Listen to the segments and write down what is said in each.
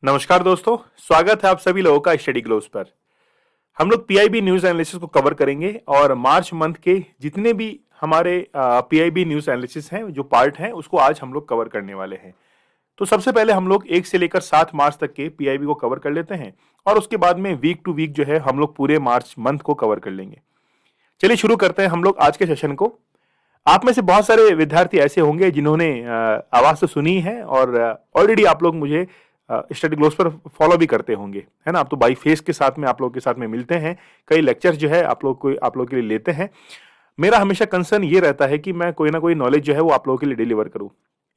नमस्कार दोस्तों, स्वागत है आप सभी लोगों का स्टडी ग्लोब्स पर। हम लोग पीआईबी न्यूज एनालिसिस को कवर करेंगे और मार्च मंथ के जितने भी हमारे पीआईबी न्यूज एनालिसिस हैं जो पार्ट हैं उसको आज हम लोग कवर करने वाले हैं। तो सबसे पहले हम लोग 1 से लेकर 7 मार्च तक के पीआईबी को कवर कर लेते हैं और उसके बाद में वीक टू वीक जो है हम लोग पूरे मार्च मंथ को कवर कर लेंगे। चलिए शुरू करते हैं हम लोग आज के सेशन को। आप में से बहुत सारे विद्यार्थी ऐसे होंगे जिन्होंने आवाज तो सुनी है और ऑलरेडी आप लोग मुझे स्टडी ग्लोब्स पर फॉलो भी करते होंगे, है ना। आप तो बाई फेस के साथ में आप लोग के साथ में मिलते हैं, कई लेक्चर्स जो है आप लोग के लिए लेते हैं। मेरा हमेशा कंसर्न ये रहता है कि मैं कोई ना कोई नॉलेज जो है वो आप लोगों के लिए डिलीवर करूं।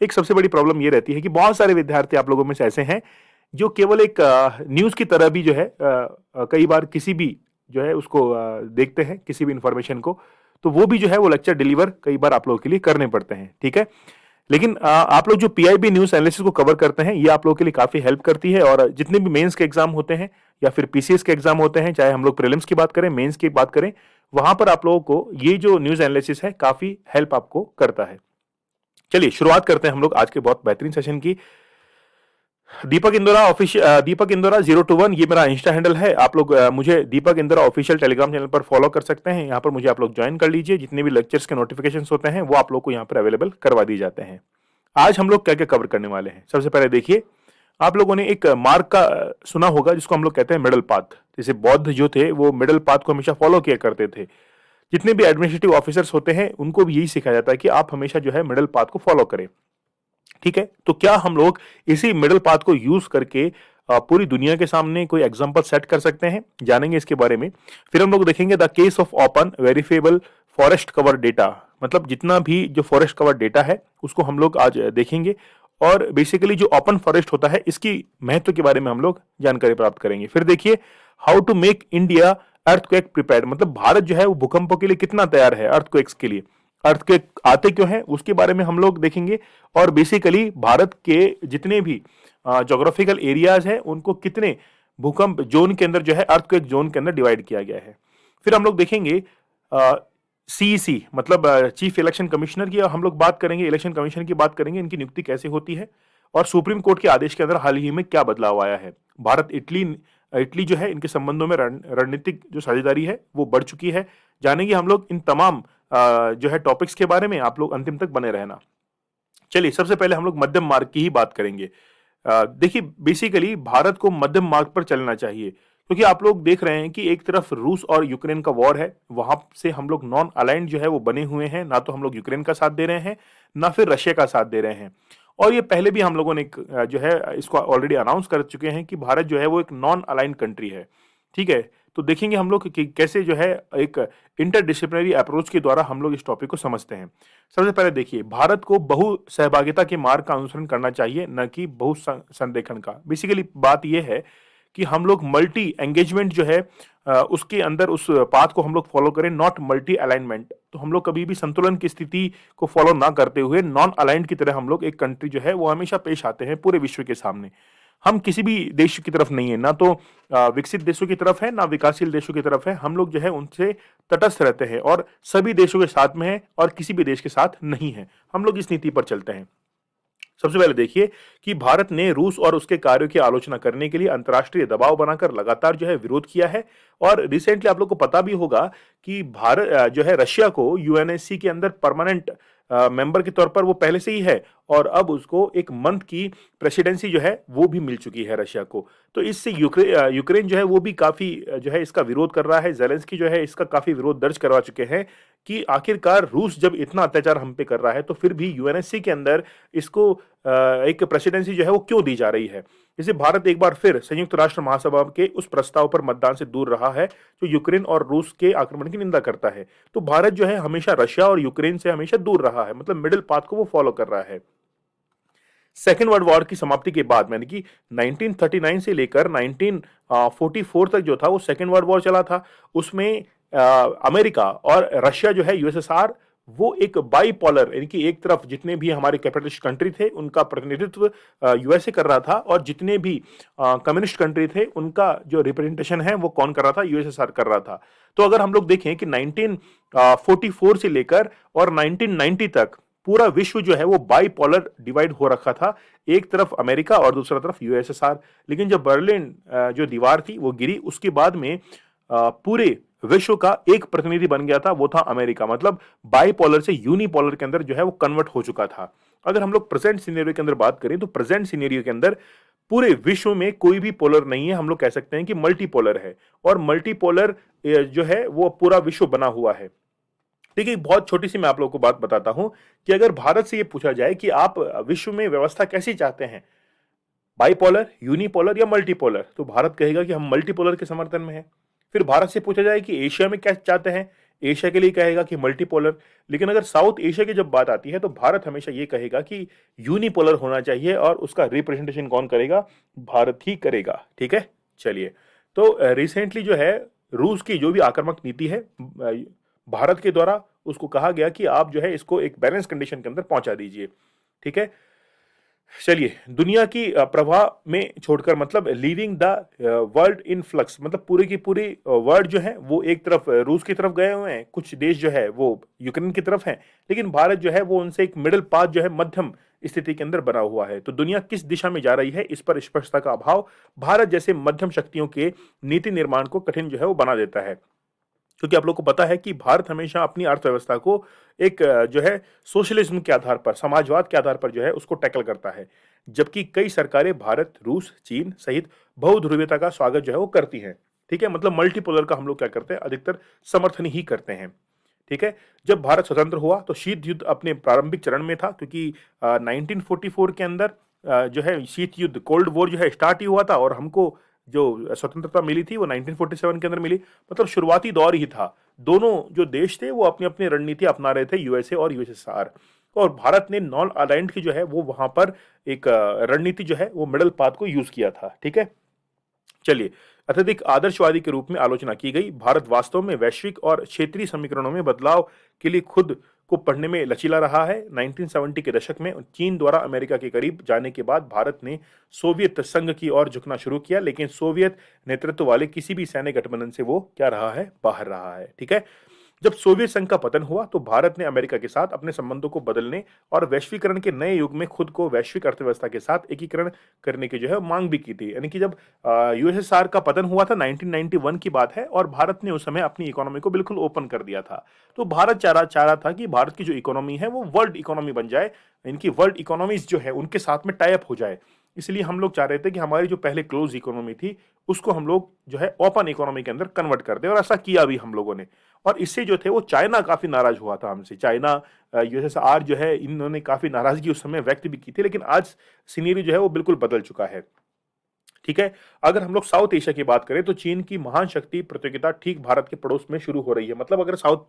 एक सबसे बड़ी प्रॉब्लम ये रहती है कि बहुत सारे विद्यार्थी आप लोगों में से ऐसे हैं जो केवल एक न्यूज की तरह भी जो है कई बार किसी भी जो है उसको देखते हैं, किसी भी इंफॉर्मेशन को, तो वो भी जो है वो लेक्चर डिलीवर कई बार आप लोगों के लिए करने पड़ते हैं, ठीक है। लेकिन आप लोग जो पीआईबी न्यूज एनालिसिस को कवर करते हैं ये आप लोगों के लिए काफी हेल्प करती है और जितने भी मेंस के एग्जाम होते हैं या फिर पीसीएस के एग्जाम होते हैं, चाहे हम लोग प्रीलिम्स की बात करें, मेंस की बात करें, वहां पर आप लोगों को ये जो न्यूज एनालिसिस है काफी हेल्प आपको करता है। चलिए शुरुआत करते हैं हम लोग आज के बहुत बेहतरीन सेशन की। दीपक इंदौरा 021 ये मेरा इंस्टा हैंडल है। आप लोग मुझे दीपक इंदौरा ऑफिशियल टेलीग्राम चैनल पर फॉलो कर सकते हैं। यहाँ पर मुझे आप लोग ज्वाइन कर लीजिए। जितने भी लेक्चर्स के नोटिफिकेशंस होते हैं वो आप लोग को यहाँ पर अवेलेबल करवा दी जाते हैं। आज हम लोग क्या क्या कवर करने वाले हैं, सबसे पहले देखिए, आप लोगों ने एक मार्ग का सुना होगा जिसको हम लोग कहते हैं मिडल पाथ। जैसे बौद्ध जो थे वो मिडल पाथ को हमेशा फॉलो किया करते थे। जितने भी एडमिनिस्ट्रेटिव ऑफिसर्स होते हैं उनको भी यही सिखाया जाता है कि आप हमेशा जो है मिडल पाथ को फॉलो करें, ठीक है। तो क्या हम लोग इसी मिडल पाथ को यूज करके पूरी दुनिया के सामने कोई एग्जांपल सेट कर सकते हैं, जानेंगे इसके बारे में। फिर हम लोग देखेंगे the case of open verifiable forest cover data, मतलब जितना भी जो फॉरेस्ट कवर डेटा है उसको हम लोग आज देखेंगे और बेसिकली जो ओपन फॉरेस्ट होता है इसकी महत्व के बारे में हम लोग जानकारी प्राप्त करेंगे। फिर देखिए how to make India earthquake prepared, मतलब भारत जो है वो भूकंपों के लिए कितना तैयार है, अर्थक्वेक्स के लिए, अर्थक्वेक आते क्यों हैं उसके बारे में हम लोग देखेंगे। और बेसिकली भारत के जितने भी ज्योग्राफिकल एरियाज हैं उनको कितने भूकंप जोन के अंदर जो है, अर्थक्वेक जोन के अंदर डिवाइड किया गया है। फिर हम लोग देखेंगे सीईसी मतलब चीफ इलेक्शन कमिश्नर की हम लोग बात करेंगे, इलेक्शन कमीशन की बात करेंगे, इनकी नियुक्ति कैसे होती है और सुप्रीम कोर्ट के आदेश के अंदर हाल ही में क्या बदलाव आया है। भारत इटली जो है इनके संबंधों में रणनीतिक जो साझेदारी है वो बढ़ चुकी है। जानेंगे हम लोग इन तमाम जो है टॉपिक्स के बारे में, आप लोग अंतिम तक बने रहना। चलिए सबसे पहले हम लोग मध्यम मार्ग की ही बात करेंगे। देखिए बेसिकली भारत को मध्यम मार्ग पर चलना चाहिए क्योंकि आप लोग देख रहे हैं कि एक तरफ रूस और यूक्रेन का वॉर है, वहां से हम लोग नॉन अलाइंड जो है वो बने हुए हैं, ना तो हम लोग यूक्रेन का साथ दे रहे हैं ना फिर रशिया का साथ दे रहे हैं। और ये पहले भी हम लोगों ने जो है इसको ऑलरेडी अनाउंस कर चुके हैं कि भारत जो है वो एक नॉन अलाइंड कंट्री है, ठीक है। तो देखेंगे हम लोग कि कैसे जो है एक इंटरडिसिप्लिनरी अप्रोच के द्वारा हम लोग इस टॉपिक को समझते हैं। सबसे पहले देखिए, भारत को बहु सहभागिता के मार्ग का अनुसरण करना चाहिए, न कि बहु संरेखण का। बेसिकली बात यह है कि हम लोग मल्टी एंगेजमेंट जो है उसके अंदर उस पाथ को हम लोग फॉलो करें, नॉट मल्टी अलाइनमेंट। तो हम लोग कभी भी संतुलन की स्थिति को फॉलो ना करते हुए नॉन अलाइंड की तरह हम लोग एक कंट्री जो है वो हमेशा पेश आते हैं पूरे विश्व के सामने। हम किसी भी देश की तरफ नहीं है, ना तो विकसित देशों की तरफ है ना विकासशील देशों की तरफ है। हम लोग जो है उनसे तटस्थ रहते हैं और सभी देशों के साथ में है और किसी भी देश के साथ नहीं है। हम लोग इस नीति पर चलते हैं। सबसे पहले देखिए कि भारत ने रूस और उसके कार्यों की आलोचना करने के लिए अंतर्राष्ट्रीय दबाव बनाकर लगातार जो है विरोध किया है। और रिसेंटली आप लोग को पता भी होगा कि भारत जो है रशिया को यूएनएससी के अंदर परमानेंट मेंबर के तौर पर वो पहले से ही है और अब उसको एक मंथ की प्रेसिडेंसी जो है वो भी मिल चुकी है रशिया को। तो इससे यूक्रेन जो है वो भी काफी जो है इसका विरोध कर रहा है। जेलेंस्की जो है इसका काफी विरोध दर्ज करवा चुके हैं कि आखिरकार रूस जब इतना अत्याचार हम पे कर रहा है तो फिर भी यूएनएससी के अंदर इसको एक प्रेसिडेंसी जो है वो क्यों दी जा रही है। इसे भारत एक बार फिर संयुक्त राष्ट्र महासभा के उस प्रस्ताव पर मतदान से दूर रहा है जो यूक्रेन और रूस के आक्रमण की निंदा करता है। तो भारत जो है हमेशा रशिया और यूक्रेन से हमेशा दूर रहा है, मतलब मिडिल पाथ को वो फॉलो कर रहा है। सेकेंड वर्ल्ड वॉर की समाप्ति के बाद यानी कि 1939 से लेकर 1944 तक जो था वो सेकेंड वर्ल्ड वॉर चला था। उसमें अमेरिका और रशिया जो है यूएसएसआर वो एक बाईपोलर यानी कि एक तरफ जितने भी हमारे कैपिटलिस्ट कंट्री थे उनका प्रतिनिधित्व यूएसए कर रहा था और जितने भी कम्युनिस्ट कंट्री थे उनका जो रिप्रेजेंटेशन है वो कौन कर रहा था, यूएसएसआर कर रहा था। तो अगर हम लोग देखें कि 1944 से लेकर और 1990 तक पूरा विश्व जो है वो बाइपोलर डिवाइड हो रखा था, एक तरफ अमेरिका और दूसरा तरफ यूएसएसआर। लेकिन जब बर्लिन जो दीवार थी वो गिरी, उसके बाद में पूरे विश्व का एक प्रतिनिधि बन गया था, वो था अमेरिका। मतलब बाइपोलर से यूनिपोलर के अंदर जो है वो कन्वर्ट हो चुका था। अगर हम लोग प्रेजेंट सिनेरियो के अंदर बात करें तो प्रेजेंट सिनेरियो के अंदर पूरे विश्व में कोई भी पोलर नहीं है, हम लोग कह सकते हैं कि मल्टीपोलर है। और मल्टीपोलर जो है वो पूरा विश्व बना हुआ है। देखिए, बहुत छोटी सी मैं आप लोगों को बात बताता हूं कि अगर भारत से ये पूछा जाए कि आप विश्व में व्यवस्था कैसी चाहते हैं, बाइपोलर, यूनिपोलर या मल्टीपोलर, तो भारत कहेगा कि हम मल्टीपोलर के समर्थन में है। फिर भारत से पूछा जाए कि एशिया में क्या चाहते हैं, एशिया के लिए कहेगा कि मल्टीपोलर। लेकिन अगर साउथ एशिया की जब बात आती है तो भारत हमेशा ये कहेगा कि यूनिपोलर होना चाहिए, और उसका रिप्रेजेंटेशन कौन करेगा, भारत ही करेगा। ठीक है, चलिए। तो रिसेंटली जो है रूस की जो भी आक्रामक नीति है भारत के द्वारा, उसको कहा गया कि आप जो है इसको एक बैलेंस कंडीशन के अंदर पहुंचा दीजिए। ठीक है, चलिए। दुनिया की प्रवाह में छोड़कर, मतलब leaving the world in flux, मतलब पूरी की पूरी वर्ल्ड जो है वो एक तरफ रूस की तरफ गए हुए हैं, कुछ देश जो है वो यूक्रेन की तरफ हैं, लेकिन भारत जो है वो उनसे एक मिडिल पाथ जो है, मध्यम स्थिति के अंदर बना हुआ है। तो दुनिया किस दिशा में जा रही है, इस पर स्पष्टता का अभाव भारत जैसे मध्यम शक्तियों के नीति निर्माण को कठिन जो है वो बना देता है। क्योंकि आप लोग को पता है कि भारत हमेशा अपनी अर्थव्यवस्था को एक जो है सोशलिज्म के आधार पर, समाजवाद के आधार पर जो है उसको टैकल करता है, जबकि कई सरकारें भारत, रूस, चीन सहित बहुध्रुवीयता का स्वागत जो है वो करती हैं। ठीक है, मतलब मल्टीपोलर का हम लोग क्या करते हैं, अधिकतर समर्थन ही करते हैं। ठीक है, जब भारत स्वतंत्र हुआ तो शीत युद्ध अपने प्रारंभिक चरण में था, क्योंकि 1944 के अंदर जो है शीत युद्ध, कोल्ड वॉर जो है स्टार्ट ही हुआ था, और हमको जो स्वतंत्रता मिली थी वो 1947 के अंदर मिली। मतलब शुरुआती दौर ही था। दोनों जो देश थे वो अपनी अपनी रणनीति अपना रहे थे, यूएसए और यूएसएसआर। और भारत ने नॉन अलाइंड की जो है वो वहां पर एक रणनीति जो है वो मिडल पाथ को यूज किया था। ठीक है, चलिए। अत्यधिक आदर्शवादी के रूप में आलोचना की गई। भारत वास्तव में वैश्विक और क्षेत्रीय समीकरणों में बदलाव के लिए खुद को पढ़ने में लचीला रहा है। 1970 के दशक में चीन द्वारा अमेरिका के करीब जाने के बाद भारत ने सोवियत संघ की ओर झुकना शुरू किया, लेकिन सोवियत नेतृत्व वाले किसी भी सैन्य गठबंधन से वो क्या रहा है, बाहर रहा है। ठीक है, जब सोवियत संघ का पतन हुआ तो भारत ने अमेरिका के साथ अपने संबंधों को बदलने और वैश्वीकरण के नए युग में खुद को वैश्विक अर्थव्यवस्था के साथ एकीकरण करने की जो है मांग भी की थी। यानी कि जब यूएसएसआर का पतन हुआ था, 1991 की बात है, और भारत ने उस समय अपनी इकोनॉमी को बिल्कुल ओपन कर दिया था। तो भारत चाह रहा था कि भारत की जो इकोनॉमी है वो वर्ल्ड इकोनॉमी बन जाए, इनकी वर्ल्ड इकोनॉमीज जो है उनके साथ में टाई अप हो जाए। इसलिए हम लोग चाह रहे थे कि हमारी जो पहले क्लोज इकोनॉमी थी उसको हम लोग जो है ओपन इकोनॉमी के अंदर कन्वर्ट कर दें, और ऐसा किया भी हम लोगों ने। और इससे जो थे वो चाइना काफी नाराज हुआ था हमसे। चाइना, यूएसएसआर जो है, इन्होंने काफी नाराजगी उस समय व्यक्त भी की थी, लेकिन आज सिनेरियो जो है वो बिल्कुल बदल चुका है। ठीक है, अगर हम लोग साउथ एशिया की बात करें तो चीन की महान शक्ति प्रतियोगिता ठीक भारत के पड़ोस में शुरू हो रही है। मतलब अगर साउथ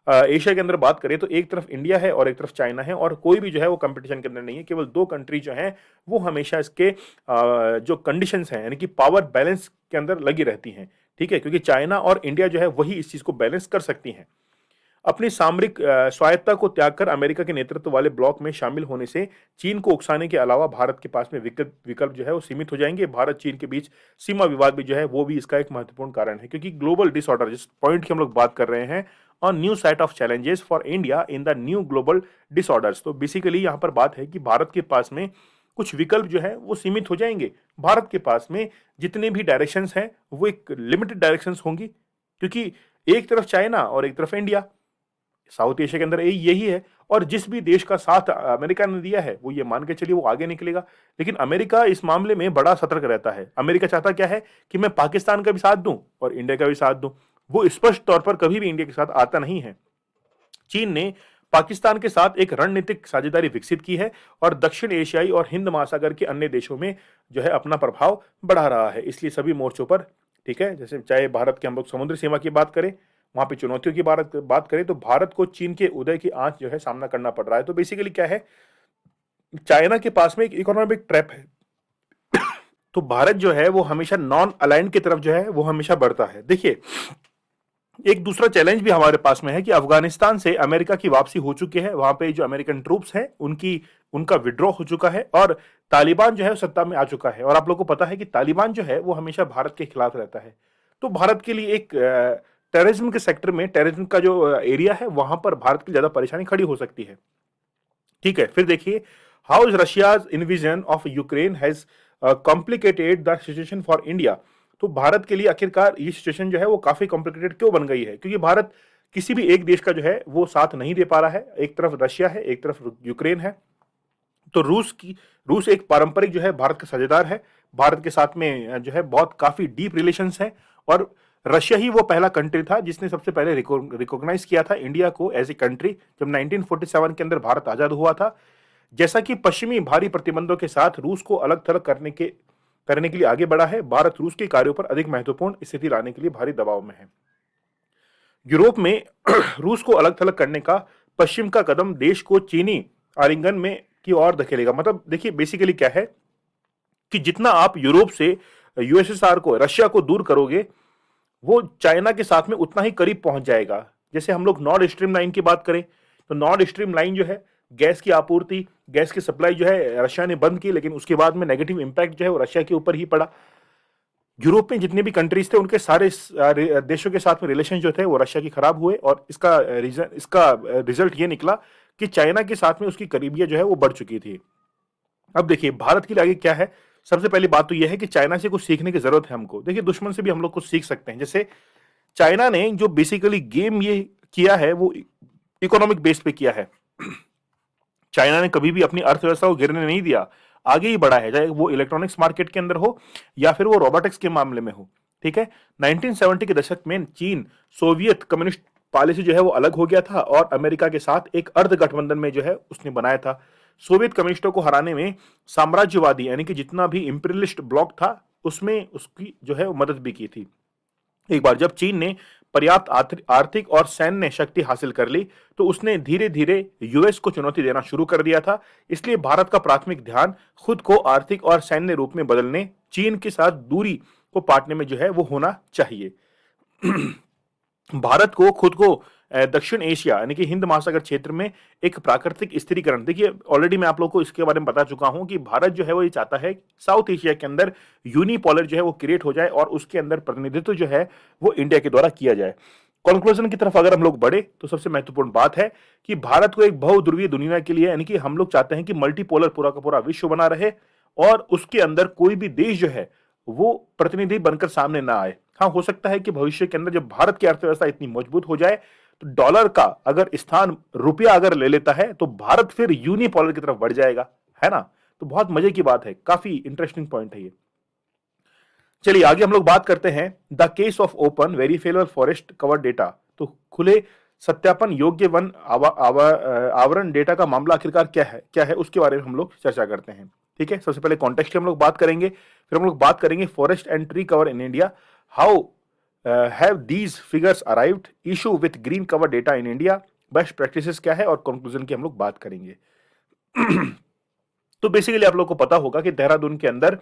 एशिया के अंदर बात करें तो एक तरफ इंडिया है और एक तरफ चाइना है, और कोई भी जो है वो कंपटीशन के अंदर नहीं है। केवल दो कंट्री जो हैं वो हमेशा इसके जो कंडीशंस हैं, यानी कि पावर बैलेंस के अंदर लगी रहती हैं। ठीक है, क्योंकि चाइना और इंडिया जो है वही इस चीज को बैलेंस कर सकती हैं। अपनी सामरिक स्वायत्तता को त्याग कर अमेरिका के नेतृत्व वाले ब्लॉक में शामिल होने से चीन को उकसाने के अलावा भारत के पास में विकल्प जो है वो सीमित हो जाएंगे। भारत चीन के बीच सीमा विवाद भी जो है वो भी इसका एक महत्वपूर्ण कारण है, क्योंकि ग्लोबल डिसऑर्डर, जिस पॉइंट की हम लोग बात कर रहे हैं, on new set of challenges for India in the new global disorders. तो बेसिकली यहाँ पर बात है कि भारत के पास में कुछ विकल्प जो है वो सीमित हो जाएंगे। भारत के पास में जितने भी डायरेक्शंस हैं वो एक लिमिटेड डायरेक्शंस होंगी, क्योंकि एक तरफ चाइना और एक तरफ इंडिया, साउथ एशिया के अंदर यही है। और जिस भी देश का साथ अमेरिका ने दिया है वो ये मान के चलिए वो आगे निकलेगा। लेकिन अमेरिका इस मामले में बड़ा सतर्क रहता है। अमेरिका चाहता क्या है कि मैं पाकिस्तान का भी साथ दूं और इंडिया का भी साथ दूं। वो स्पष्ट तौर पर कभी भी इंडिया के साथ आता नहीं है। चीन ने पाकिस्तान के साथ एक रणनीतिक साझेदारी विकसित की है और दक्षिण एशियाई और हिंद महासागर के अन्य देशों में जो है अपना प्रभाव बढ़ा रहा है। इसलिए सभी मोर्चों पर, ठीक है, जैसे चाहे भारत के हम लोग समुद्री सीमा की बात करें, वहां पे चुनौतियों की बात करें, तो भारत को चीन के उदय की आंच जो है सामना करना पड़ रहा है। तो बेसिकली क्या है, चाइना के पास में एक इकोनॉमिक ट्रैप है। तो भारत जो है वो हमेशा नॉन अलाइंड की तरफ जो है वो हमेशा बढ़ता है। देखिए, एक दूसरा चैलेंज भी हमारे पास में है कि अफगानिस्तान से अमेरिका की वापसी हो चुकी है। वहां पे जो अमेरिकन ट्रूप्स हैं उनका विड्रॉ हो चुका है, और तालिबान जो है सत्ता में आ चुका है। और आप लोगों को पता है कि तालिबान जो है वो हमेशा भारत के खिलाफ रहता है। तो भारत के लिए एक टेररिज्म के सेक्टर में, टेररिज्म का जो एरिया है वहां पर भारत की ज्यादा परेशानी खड़ी हो सकती है। ठीक है, फिर देखिए, how is Russia's invasion of Ukraine has complicated the situation for India. तो भारत के लिए आखिरकार ये सिचुएशन जो है वो काफी कॉम्प्लिकेटेड क्यों बन गई है, क्योंकि भारत किसी भी एक देश का जो है वो साथ नहीं दे पा रहा है। एक तरफ रशिया है, एक तरफ यूक्रेन है। तो रूस एक पारंपरिक जो है भारत का साझेदार है। भारत के साथ में जो है बहुत काफी डीप रिलेशंस है, और रशिया ही वो पहला कंट्री था जिसने सबसे पहले रिकॉग्नाइज किया था इंडिया को एज ए कंट्री, जब 1947 के अंदर भारत आजाद हुआ था। जैसा कि पश्चिमी भारी प्रतिबंधों के साथ रूस को अलग थलग करने के लिए आगे बढ़ा है, भारत रूस के कार्यों पर अधिक महत्वपूर्ण स्थिति लाने के लिए भारी दबाव में है। यूरोप में रूस को अलग थलग करने का पश्चिम का कदम देश को चीनी आलिंगन में की ओर धकेलेगा। मतलब देखिए, बेसिकली क्या है कि जितना आप यूरोप से यूएसएसआर को, रशिया को दूर करोगे, वो चाइना के साथ में उतना ही करीब पहुंच जाएगा। जैसे हम लोग नॉर्थ स्ट्रीम लाइन की बात करें, तो नॉर्थ स्ट्रीम लाइन जो है, गैस की आपूर्ति, गैस की सप्लाई जो है रशिया ने बंद की, लेकिन उसके बाद में नेगेटिव इंपैक्ट जो है वो रशिया के ऊपर ही पड़ा। यूरोप में जितने भी कंट्रीज थे, उनके सारे देशों के साथ में रिलेशन जो थे वो रशिया की खराब हुए, और इसका रिजल्ट ये निकला कि चाइना के साथ में उसकी करीबियत जो है वो बढ़ चुकी थी। अब देखिए, भारत के लिए आगे क्या है। सबसे पहली बात तो यह है कि चाइना से कुछ सीखने की जरूरत है हमको। देखिए, दुश्मन से भी हम लोग कुछ सीख सकते हैं। जैसे चाइना ने जो बेसिकली गेम ये किया है वो इकोनॉमिक बेस पे किया है। चाइना ने कभी भी अपनी अर्थव्यवस्था को गिरने नहीं दिया, आगे ही बढ़ा है, चाहे वो इलेक्ट्रॉनिक्स मार्केट के अंदर हो या फिर वो रोबोटिक्स के मामले में हो। ठीक है, 1970 के दशक में चीन सोवियत कम्युनिस्ट पॉलिसी जो है वो अलग हो गया था, और अमेरिका के साथ एक अर्ध गठबंधन में जो है उसने बनाया था। सोवियत कम्युनिस्टों को हराने में साम्राज्यवादी यानी कि जितना भी इंपीरियलिस्ट ब्लॉक था उसमें उसकी जो है वो मदद भी की थी। एक बार जब चीन ने पर्याप्त आर्थिक और सैन्य शक्ति हासिल कर ली, तो उसने धीरे धीरे यूएस को चुनौती देना शुरू कर दिया था। इसलिए भारत का प्राथमिक ध्यान खुद को आर्थिक और सैन्य रूप में बदलने, चीन के साथ दूरी को पाटने में जो है वो होना चाहिए। भारत को खुद को दक्षिण एशिया यानी कि हिंद महासागर क्षेत्र में एक प्राकृतिक स्थिरीकरण, देखिए ऑलरेडी मैं आप लोगों को इसके बारे में बता चुका हूं कि भारत जो है वो ये चाहता है साउथ एशिया के अंदर यूनिपोलर जो है वो क्रिएट हो जाए, और उसके अंदर प्रतिनिधित्व जो है वो इंडिया के द्वारा किया जाए। कंक्लूजन की तरफ अगर हम लोग बढ़े, तो सबसे महत्वपूर्ण बात है कि भारत को एक बहुध्रुवीय दुनिया के लिए, यानी कि हम लोग चाहते हैं कि मल्टीपोलर पूरा का पूरा विश्व बना रहे, और उसके अंदर कोई भी देश जो है वो प्रतिनिधि बनकर सामने ना आए। हाँ, हो सकता है कि भविष्य के अंदर जब भारत की अर्थव्यवस्था इतनी मजबूत हो जाए, तो डॉलर का अगर स्थान रुपया अगर ले लेता है, तो भारत फिर यूनिपोलर की तरफ बढ़ जाएगा, है ना। तो बहुत मजे की बात है, काफी इंटरेस्टिंग पॉइंट है ये। चलिए आगे हम लोग बात करते हैं the case of open verifiable forest cover data. तो खुले सत्यापन योग्य वन आवरण डेटा का मामला आखिरकार क्या है उसके बारे में हम लोग चर्चा करते हैं। ठीक है, सबसे पहले कॉन्टेक्स्ट की हम लोग बात करेंगे, फिर हम लोग बात करेंगे forest and tree cover in India, how have these figures arrived, issue with green cover data in India, best practices क्या है, और कंक्लूजन की हम लोग बात करेंगे। तो बेसिकली आप लोग को पता होगा कि देहरादून के अंदर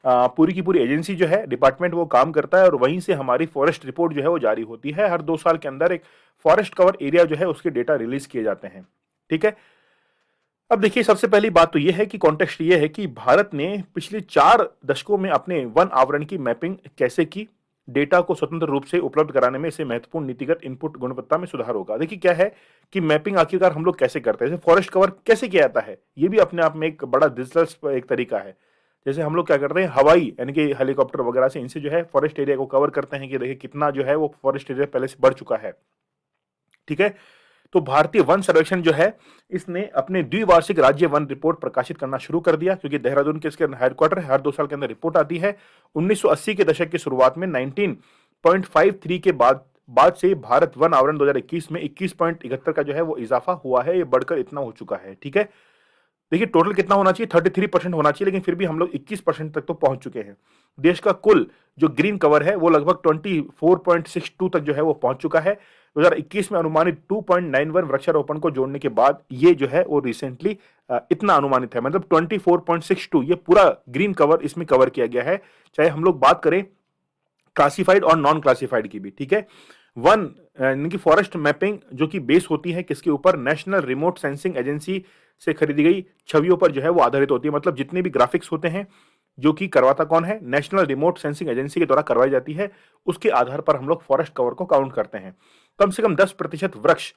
पूरी की पूरी एजेंसी जो है, डिपार्टमेंट, वो काम करता है, और वहीं से हमारी फॉरेस्ट रिपोर्ट जो है वो जारी होती है। हर 2 साल के अंदर एक फॉरेस्ट कवर एरिया जो है उसके डेटा रिलीज किए जाते हैं। ठीक है, अब देखिए, सबसे पहली बात तो यह है कि कॉन्टेक्स्ट ये है कि भारत ने पिछले 4 दशकों में अपने वन आवरण की मैपिंग कैसे की, डेटा को स्वतंत्र रूप से उपलब्ध कराने में इससे महत्वपूर्ण नीतिगत इनपुट गुणवत्ता में सुधार होगा। देखिए क्या है कि मैपिंग आखिरकार हम लोग कैसे करते हैं, जैसे फॉरेस्ट कवर कैसे किया जाता है, ये भी अपने आप में एक बड़ा दिलचस्प एक तरीका है। जैसे हम लोग क्या करते हैं, हवाई यानी कि हेलीकॉप्टर वगैरह से इनसे जो है फॉरेस्ट एरिया को कवर करते हैं कि देखिए कितना जो है वो फॉरेस्ट एरिया पहले से बढ़ चुका है। ठीक है, तो भारतीय वन सर्वेक्षण जो है इसने अपने द्विवार्षिक राज्य वन रिपोर्ट प्रकाशित करना शुरू कर दिया, क्योंकि देहरादून के इसके हेडक्वार्टर है, हर 2 साल के अंदर रिपोर्ट आती है। 1980 के दशक की शुरुआत में 19.53 के बाद से भारत वन आवरण 2021 में 21.71 का जो है वो इजाफा हुआ है, ये बढ़कर इतना हो चुका है। ठीक है, देखिए टोटल कितना होना चाहिए, 33% होना चाहिए, लेकिन फिर भी हम लोग 21% तक तो पहुंच चुके हैं। देश का कुल जो ग्रीन कवर है वो लगभग 24.62 तक जो है वो पहुंच चुका है। 2021 में अनुमानित 2.91 वृक्षारोपण को जोड़ने के बाद ये जो है वो रिसेंटली इतना अनुमानित है, मतलब 24.62 ये पूरा ग्रीन कवर इसमें कवर किया गया है, चाहे हम लोग बात करें क्लासिफाइड और नॉन क्लासिफाइड की भी। ठीक है, वन यानी कि फॉरेस्ट मैपिंग जो कि बेस होती है किसके ऊपर, नेशनल रिमोट सेंसिंग एजेंसी से खरीदी गई छवियों पर जो है वो आधारित होती है। मतलब जितने भी ग्राफिक्स होते हैं जो कि करवाता कौन है, नेशनल रिमोट सेंसिंग एजेंसी के द्वारा करवाई जाती है, उसके आधार पर हम लोग फॉरेस्ट कवर को काउंट करते हैं। कम से कम 10% वृक्ष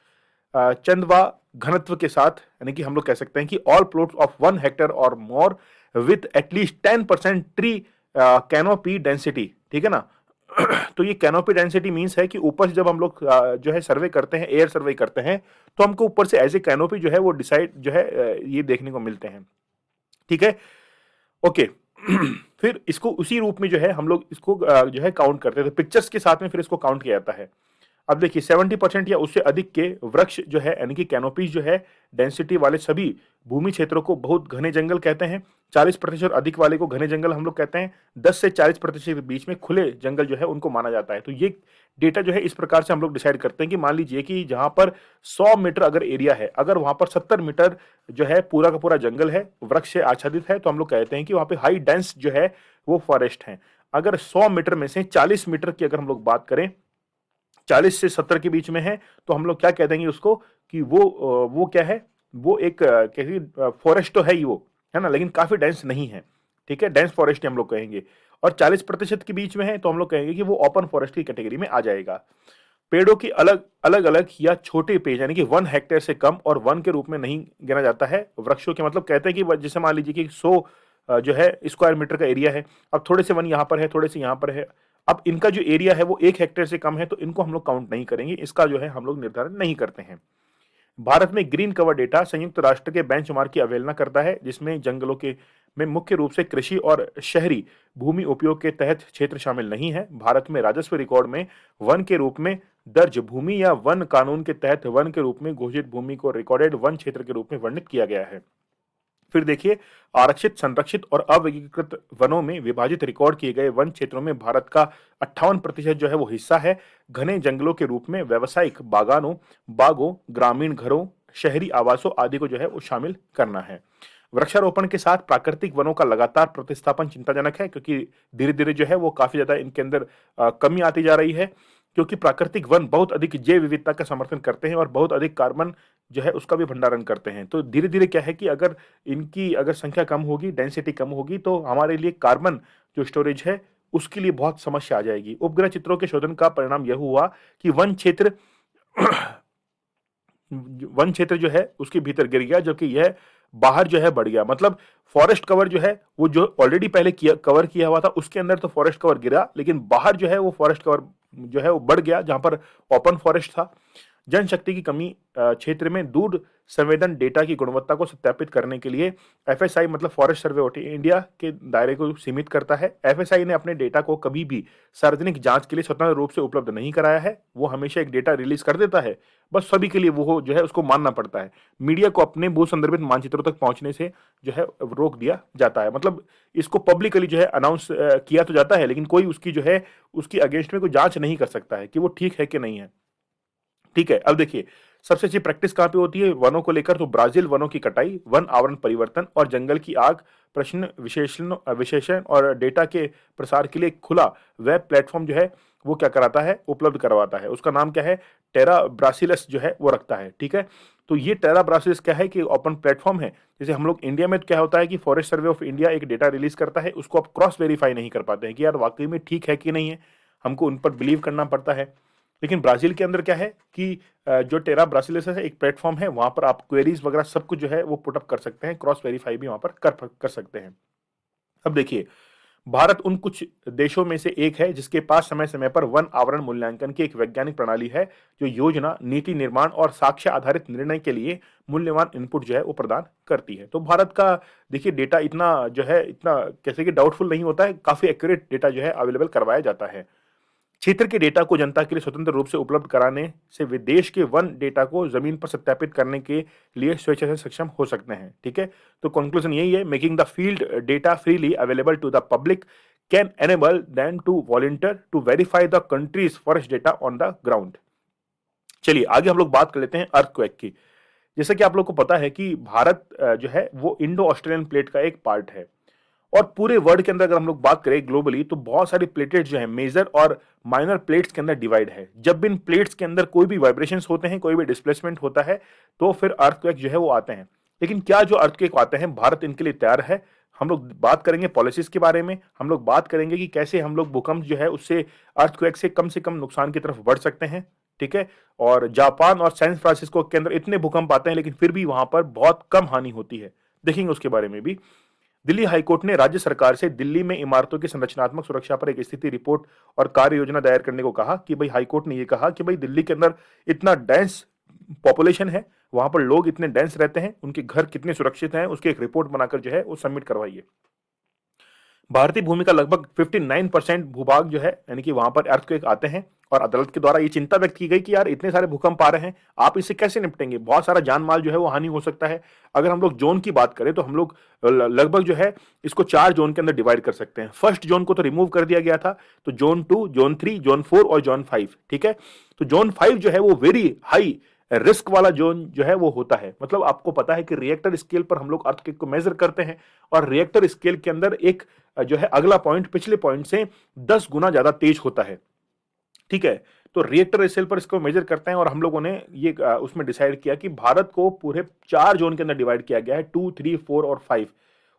चंदवा घनत्व के साथ, यानी कि हम लोग कह सकते हैं कि ऑल प्लॉट्स ऑफ 1 हेक्टेयर और more with at least 10% tree canopy density, ठीक है ना। तो ये कैनोपी डेंसिटी मींस है कि ऊपर से जब हम लोग जो है सर्वे करते हैं, एयर सर्वे करते हैं, तो हमको ऊपर से एज ए कैनोपी जो है वो डिसाइड जो है ये देखने को मिलते हैं, ठीक है। ओके। फिर इसको उसी रूप में जो है हम लोग इसको जो है काउंट करते हैं, तो पिक्चर्स के साथ में फिर इसको काउंट किया जाता है। अब देखिए 70% या उससे अधिक के वृक्ष जो है यानी कि कैनोपीज जो है डेंसिटी वाले सभी भूमि क्षेत्रों को बहुत घने जंगल कहते हैं। 40% अधिक वाले को घने जंगल हम लोग कहते हैं। 10 से 40% के बीच में खुले जंगल जो है उनको माना जाता है। तो ये डेटा जो है इस प्रकार से हम लोग डिसाइड करते हैं कि मान लीजिए कि जहां पर 100 मीटर अगर एरिया है, अगर वहां पर 70 मीटर जो है पूरा का पूरा जंगल है, वृक्ष से आच्छादित है, तो हम लोग कहते हैं कि वहां पे हाई डेंस जो है वो फॉरेस्ट है। अगर 100 मीटर में से 40 मीटर की अगर हम लोग बात करें, 40 से 70 के बीच में है, तो हम लोग क्या कह देंगे उसको कि वो क्या है, वो एक कैसी फॉरेस्ट तो है ही वो, है ना, लेकिन काफी डेंस नहीं है, ठीक है, डेंस फॉरेस्ट हम लोग कहेंगे। और 40% के बीच में है तो हम लोग कहेंगे कि वो ओपन फॉरेस्ट की कैटेगरी में आ जाएगा। पेड़ों की अलग अलग अलग या छोटे पेड़ यानी कि 1 हेक्टेयर से कम और वन के रूप में नहीं गिना जाता है। वृक्षों के मतलब कहते हैं कि जैसे मान लीजिए कि 100 जो है स्क्वायर मीटर का एरिया है, अब थोड़े से वन यहाँ पर है, थोड़े से यहाँ पर है, अब इनका जो एरिया है वो 1 हेक्टेयर से कम है, तो इनको हम लोग काउंट नहीं करेंगे, इसका जो है हम लोग निर्धारण नहीं करते हैं। भारत में ग्रीन कवर डेटा संयुक्त राष्ट्र के बेंचमार्क की अवहेलना करता है, जिसमें जंगलों के में मुख्य रूप से कृषि और शहरी भूमि उपयोग के तहत क्षेत्र शामिल नहीं है। भारत में राजस्व रिकॉर्ड में वन के रूप में दर्ज भूमि या वन कानून के तहत वन के रूप में घोषित भूमि को रिकॉर्डेड वन क्षेत्र के रूप में वर्णित किया गया है। फिर देखिए, आरक्षित, संरक्षित और अवर्गीकृत वनों में विभाजित रिकॉर्ड किए गए वन क्षेत्रों में भारत का 58% जो है वो हिस्सा है। घने जंगलों के रूप में व्यावसायिक बागानों, बागों, ग्रामीण घरों, शहरी आवासों आदि को जो है वो शामिल करना है। वृक्षारोपण के साथ प्राकृतिक वनों का लगातार प्रतिस्थापन चिंताजनक है, क्योंकि धीरे धीरे जो है वो काफी ज्यादा इनके अंदर कमी आती जा रही है, क्योंकि प्राकृतिक वन बहुत अधिक जैव विविधता का समर्थन करते हैं और बहुत अधिक कार्बन जो है उसका भी भंडारण करते हैं। तो धीरे धीरे क्या है कि अगर इनकी अगर संख्या कम होगी, डेंसिटी कम होगी, तो हमारे लिए कार्बन जो स्टोरेज है उसके लिए बहुत समस्या आ जाएगी। उपग्रह चित्रों के शोधन का परिणाम यह हुआ कि वन क्षेत्र जो है उसके भीतर गिर गया, जबकि यह बाहर जो है बढ़ गया। मतलब फॉरेस्ट कवर जो है वो जो ऑलरेडी पहले कवर किया हुआ था उसके अंदर तो फॉरेस्ट कवर गिरा, लेकिन बाहर जो है वो फॉरेस्ट कवर जो है वो बढ़ गया, जहां पर ओपन फॉरेस्ट था। जनशक्ति की कमी क्षेत्र में दूर संवेदन डेटा की गुणवत्ता को सत्यापित करने के लिए एफएसआई मतलब फॉरेस्ट सर्वे ऑफ इंडिया के दायरे को सीमित करता है। एफएसआई ने अपने डेटा को कभी भी सार्वजनिक जांच के लिए स्वतंत्र रूप से उपलब्ध नहीं कराया है। वो हमेशा एक डेटा रिलीज कर देता है, बस सभी के लिए वो जो है उसको मानना पड़ता है। मीडिया को अपने भू संदर्भित मानचित्रों तक पहुंचने से जो है रोक दिया जाता है। मतलब इसको पब्लिकली जो है अनाउंस किया तो जाता है, लेकिन कोई उसकी जो है उसकी अगेंस्ट में कोई जांच नहीं कर सकता है कि वो ठीक है कि नहीं है। ठीक है, अब देखिए सबसे अच्छी प्रैक्टिस कहां पे होती है वनों को लेकर, तो ब्राजील वनों की कटाई, वन आवरण परिवर्तन और जंगल की आग प्रश्न विशेषण और डेटा के प्रसार के लिए खुला वेब प्लेटफॉर्म जो है वो क्या कराता है, उपलब्ध करवाता है। उसका नाम क्या है, टेरा ब्रासिलस जो है वो रखता है। ठीक है, तो ये टेरा ब्रासिलस क्या है कि ओपन प्लेटफॉर्म है। जैसे हम लोग इंडिया में क्या होता है कि फॉरेस्ट सर्वे ऑफ इंडिया एक डेटा रिलीज करता है, उसको आप क्रॉस वेरीफाई नहीं कर पाते हैं कि यार वाकई में ठीक है कि नहीं है, हमको उन पर बिलीव करना पड़ता है। लेकिन ब्राजील के अंदर क्या है कि जो टेरा ब्रासिलिस है एक प्लेटफॉर्म है, वहां पर आप क्वेरीज वगैरह सब कुछ जो है वो पुटअप कर सकते हैं, क्रॉस वेरीफाई भी वहां पर कर सकते हैं। अब देखिए, भारत उन कुछ देशों में से एक है जिसके पास समय समय पर वन आवरण मूल्यांकन की एक वैज्ञानिक प्रणाली है, जो योजना, नीति निर्माण और साक्ष्य आधारित निर्णय के लिए मूल्यवान इनपुट जो है वो प्रदान करती है। तो भारत का देखिए डेटा इतना जो है इतना कैसे कि डाउटफुल नहीं होता है, काफी एक्यूरेट डेटा जो है अवेलेबल करवाया जाता है। क्षेत्र के डेटा को जनता के लिए स्वतंत्र रूप से उपलब्ध कराने से वे देश के वन डेटा को जमीन पर सत्यापित करने के लिए स्वेच्छा से सक्षम हो सकते हैं। ठीक है, तो कंक्लूजन यही है, making the field data freely available to the public can enable them to volunteer to verify the country's forest data on the ground. चलिए आगे हम लोग बात कर लेते हैं अर्थक्वेक की। जैसा कि आप लोग को पता है कि भारत जो है वो इंडो ऑस्ट्रेलियन प्लेट का एक पार्ट है, और पूरे वर्ल्ड के अंदर अगर हम लोग बात करें ग्लोबली तो बहुत सारी प्लेटेड जो है मेजर और माइनर प्लेट्स के अंदर डिवाइड है। जब भी इन प्लेट्स के अंदर कोई भी वाइब्रेशंस होते हैं, कोई भी डिस्प्लेसमेंट होता है, तो फिर अर्थक्वेक जो है वो आते हैं। लेकिन क्या जो अर्थक्वेक आते हैं भारत इनके लिए तैयार है? हम लोग बात करेंगे पॉलिसीज के बारे में, हम लोग बात करेंगे कि कैसे हम लोग भूकंप जो है उससे अर्थक्वेक से कम नुकसान की तरफ बढ़ सकते हैं। ठीक है। और जापान और सैन फ्रांसिस्को के अंदर इतने भूकंप आते हैं, लेकिन फिर भी वहां पर बहुत कम हानि होती है। देखेंगे उसके बारे में भी। दिल्ली हाईकोर्ट ने राज्य सरकार से दिल्ली में इमारतों की संरचनात्मक सुरक्षा पर एक स्थिति रिपोर्ट और कार्य योजना दायर करने को कहा कि भाई, हाईकोर्ट ने यह कहा कि भाई दिल्ली के अंदर इतना डेंस पॉपुलेशन है, वहां पर लोग इतने डेंस रहते हैं, उनके घर कितने सुरक्षित हैं, उसकी एक रिपोर्ट बनाकर जो है वो सबमिट करवाइए। भारतीय भूमि का लगभग 59% भूभाग जो है, यानी कि वहां पर अर्थक्वेक आते हैं, और अदालत के द्वारा ये चिंता व्यक्त की गई कि यार इतने सारे भूकंप आ रहे हैं, आप इससे कैसे निपटेंगे, बहुत सारा जान माल जो है वो हानि हो सकता है। अगर हम लोग जोन की बात करें तो हम लोग लगभग जो है इसको 4 जोन के अंदर डिवाइड कर सकते हैं। फर्स्ट जोन को तो रिमूव कर दिया गया था, तो जोन 2, जोन 3, जोन 4 और जोन 5, ठीक है। तो जोन 5 जो है वो वेरी हाई रिस्क वाला जोन जो है वो होता है। मतलब आपको पता है कि रिएक्टर स्केल पर हम लोग अर्थक्वेक को मेजर करते हैं, और रिएक्टर स्केल के अंदर एक जो है अगला पॉइंट पिछले पॉइंट से 10 गुना ज्यादा तेज होता है, ठीक है। तो रिएक्टर स्केल पर इसको मेजर करते हैं, और हम लोगों ने ये उसमें डिसाइड किया कि भारत को पूरे 4 जोन के अंदर डिवाइड किया गया है, 2, 3, 4 और 5,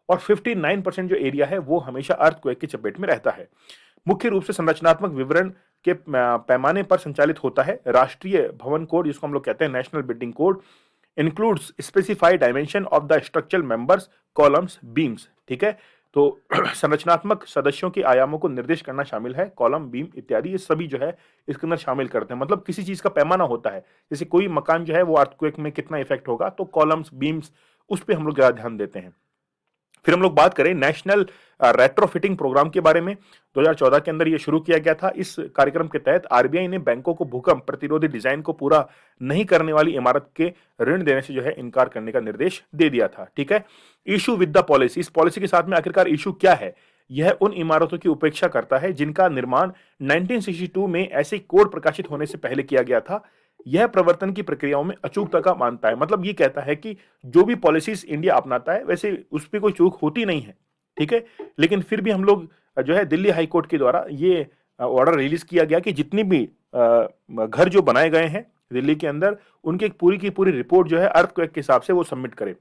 और 59% जो एरिया है वो हमेशा अर्थक्वेक की चपेट में रहता है। मुख्य रूप से संरचनात्मक विवरण के पैमाने पर संचालित होता है। राष्ट्रीय भवन कोड, जिसको हम लोग कहते हैं national building code, includes specified dimension of the structural members, columns, beams, ठीक है। तो संरचनात्मक सदस्यों के आयामों को निर्दिष्ट करना शामिल है, कॉलम, बीम इत्यादि ये सभी जो है इसके अंदर शामिल करते हैं। मतलब किसी चीज का पैमाना होता है, जैसे कोई मकान जो है वो अर्थक्वेक में कितना इफेक्ट होगा, तो कॉलम्स, बीम्स, उस पर हम लोग ज्यादा ध्यान देते हैं। फिर हम लोग बात करें नेशनल रेट्रोफिटिंग प्रोग्राम के बारे में। 2014 के अंदर यह शुरू किया गया था। इस कार्यक्रम के तहत आरबीआई ने बैंकों को भूकंप प्रतिरोधी डिजाइन को पूरा नहीं करने वाली इमारत के ऋण देने से जो है इनकार करने का निर्देश दे दिया था, ठीक है। इशू विद द पॉलिसी, इस पॉलिसी के साथ में आखिरकार इशू क्या है? यह उन इमारतों की उपेक्षा करता है जिनका निर्माण 1962 में ऐसे कोड प्रकाशित होने से पहले किया गया था। यह प्रवर्तन की प्रक्रियाओं में अचूकता का मानता है। मतलब ये कहता है कि जो भी पॉलिसीज इंडिया अपनाता है वैसे उस पर कोई चूक होती नहीं है, ठीक है। लेकिन फिर भी हम लोग जो है दिल्ली हाई कोर्ट के द्वारा ये ऑर्डर रिलीज किया गया कि जितनी भी घर जो बनाए गए हैं दिल्ली के अंदर, उनकी पूरी की पूरी रिपोर्ट जो है अर्थक्वेक के हिसाब से वो सबमिट करें।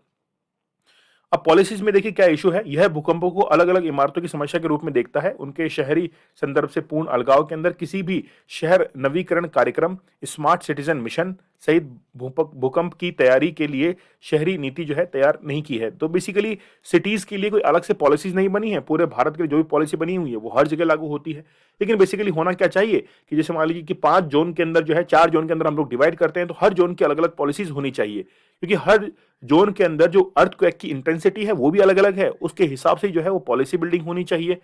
अब पॉलिसीज में देखिए क्या इशू है। यह भूकंपों को अलग अलग इमारतों की समस्या के रूप में देखता है। उनके शहरी संदर्भ से पूर्ण अलगाव के अंदर किसी भी शहर नवीकरण कार्यक्रम, स्मार्ट सिटीजन मिशन सहित भूकंप की तैयारी के लिए शहरी नीति जो है तैयार नहीं की है। तो बेसिकली सिटीज के लिए कोई अलग से पॉलिसीज नहीं बनी है। पूरे भारत के लिए जो भी पॉलिसी बनी हुई है वो हर जगह लागू होती है। लेकिन बेसिकली होना क्या चाहिए कि जैसे मान लीजिए कि 5 जोन के अंदर जो है 4 जोन के अंदर हम लोग डिवाइड करते हैं, तो हर जोन की अलग अलग पॉलिसीज होनी चाहिए, क्योंकि हर जोन के अंदर जो अर्थक्वेक की इंटेंसिटी है वो भी अलग अलग है, उसके हिसाब से जो है वो पॉलिसी बिल्डिंग होनी चाहिए।